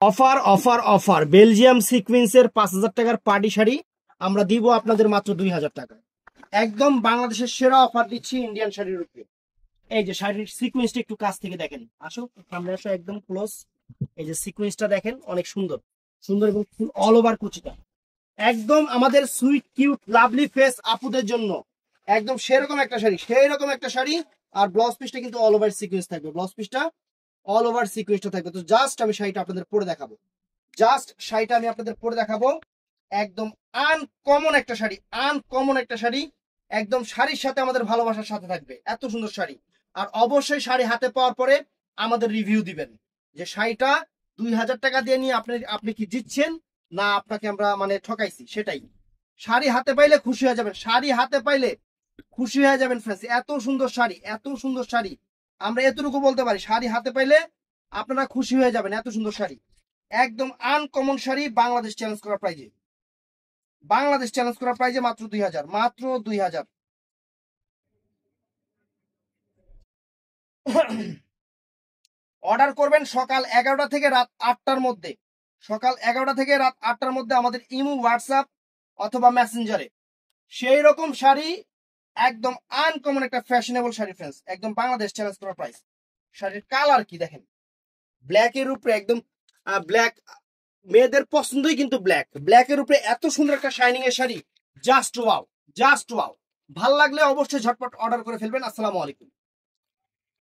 Offer offer offer Belgium সিকোয়েন্সের 5,000 টাকার party sari আমরা দিব আপনাদের মাত্র 2,000 টাকা। একদম বাংলাদেশের সেরা অফার দিচ্ছি ইন্ডিয়ান শাড়ির উপরে। এই যে শাড়ির সিকোয়েন্সটা একটু কাছ থেকে দেখেন, আসো সামনে আসো, একদম ক্লোজ। এই যে সিকোয়েন্সটা দেখেন, অনেক সুন্দর সুন্দর এবং অল ওভার কুচিটা একদম আমাদের সুইট কিউট লাভলি ফেস আপুদের জন্য একদম সেরকম একটা শাড়ি, সেই রকম একটা শাড়ি। আর ব্লাউজ পিসটা কিন্তু অল ওভার সিকোয়েন্স থাকবে, ব্লাউজ পিসটা অল ওভার সিকোয়েন্সটা থাকবে। তো জাস্ট আমি শাড়িটা আপনাদের পরে দেখাবো, একদম আনকমন একটা শাড়ি, আনকমন একটা শাড়ি। একদম শাড়ির সাথে আমাদের ভালোবাসার সাথে থাকবে, এত সুন্দর শাড়ি। আর অবশ্যই শাড়ি হাতে পাওয়ার পরে আমাদের রিভিউ দিবেন যে শাড়িটা 2,000 টাকা দিয়ে নিয়ে আপনি কি জিতছেন না আপনাকে আমরা মানে ঠকাইছি। সেটাই, শাড়ি হাতে পাইলে খুশি হয়ে যাবেন, শাড়ি হাতে পাইলে খুশি হয়ে যাবেন ফ্রেন্ডস। এত সুন্দর শাড়ি, এত সুন্দর শাড়ি, আমরা এতটুকু বলতে পারি, শাড়ি হাতে পাইলে আপনারা খুশি হয়ে যাবেন। এত সুন্দর শাড়ি, একদম আনকমন শাড়ি, বাংলাদেশ চ্যালেঞ্জ করা প্রাইজে, বাংলাদেশ চ্যালেঞ্জ করা প্রাইজে মাত্র 2,000, মাত্র 2,000। অর্ডার করবেন সকাল 11টা থেকে রাত 8টার মধ্যে, সকাল 11টা থেকে রাত 8টার মধ্যে আমাদের ইমো, হোয়াটসঅ্যাপ অথবা মেসেঞ্জারে। সেই রকম শাড়ি, একদম আনকমন একটা ফ্যাশনেবল শাড়ি ফ্রেন্ডস, একদম বাংলাদেশ চ্যালেঞ্জ করা প্রাইস। শাড়ির কালার কি দেখেন, ব্ল্যাক এর উপরে একদম ব্ল্যাক, মেয়েদের পছন্দই কিন্তু ব্ল্যাক, ব্ল্যাকের উপরে এত সুন্দর একটা শাইনিং এর sari, just wow, just wow. ভাল লাগলে অবশ্যই ঝটপট অর্ডার করে ফেলবেন। আসসালামু আলাইকুম।